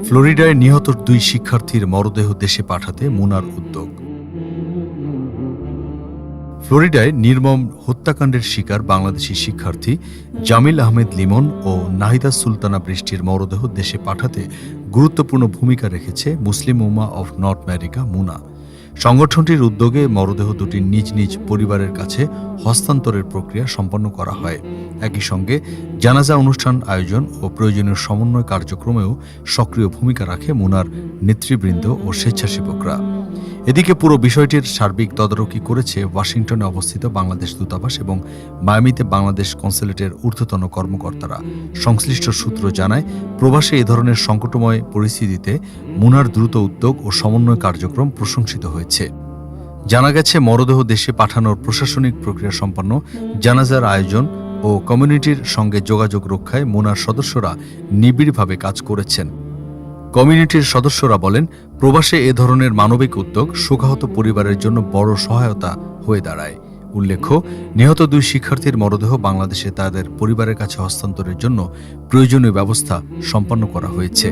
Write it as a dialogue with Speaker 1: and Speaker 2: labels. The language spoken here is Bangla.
Speaker 1: ফ্লোরিডায় নিহত 2 শিক্ষার্থীর মরদেহ দেশে পাঠাতে মুনার উদ্যোগ। ফ্লোরিডায় নির্মম হত্যাকাণ্ডের শিকার বাংলাদেশি শিক্ষার্থী জামিল আহমেদ লিমন ও নাহিদা সুলতানা বৃষ্টির মরদেহ দেশে পাঠাতে গুরুত্বপূর্ণ ভূমিকা রেখেছে মুসলিম উম্মাহ অফ নর্থ আমেরিকা মুনা। সংগঠনটির উদ্যোগে মরদেহ দুটি নিজ নিজ পরিবারের কাছে হস্তান্তরের প্রক্রিয়া সম্পন্ন করা হয়। একই সঙ্গে জানাজা অনুষ্ঠান আয়োজন ও প্রয়োজনীয় সমন্বয় কার্যক্রমেও সক্রিয় ভূমিকা রাখে মুনার নেতৃবৃন্দ ও স্বেচ্ছাসেবকরা। এদিকে পুরো বিষয়টির সার্বিক তদারকি করেছে ওয়াশিংটনে অবস্থিত বাংলাদেশ দূতাবাস এবং মায়ামিতে বাংলাদেশ কনস্যুলেটের ঊর্ধ্বতন কর্মকর্তারা। সংশ্লিষ্ট সূত্র জানায়, প্রবাসে এ ধরনের সংকটময় পরিস্থিতিতে মুনার দ্রুত উদ্যোগ ও সমন্বয় কার্যক্রম প্রশংসিত হয়েছে। জানা গেছে, মরদেহ দেশে পাঠানোর প্রশাসনিক প্রক্রিয়া সম্পন্ন, জানাজার আয়োজন ও কমিউনিটির সঙ্গে যোগাযোগ রক্ষায় মুনার সদস্যরা নিবিড়ভাবে কাজ করেছেন। কমিউনিটির সদস্যরা বলেন, প্রবাসে এ ধরনের মানবিক উদ্যোগ শোকাহত পরিবারের জন্য বড় সহায়তা হয়ে দাঁড়ায়। উল্লেখ্য, নিহত 2 শিক্ষার্থীর মরদেহ বাংলাদেশে তাদের পরিবারের কাছে হস্তান্তরের জন্য প্রয়োজনীয় ব্যবস্থা সম্পন্ন করা হয়েছে।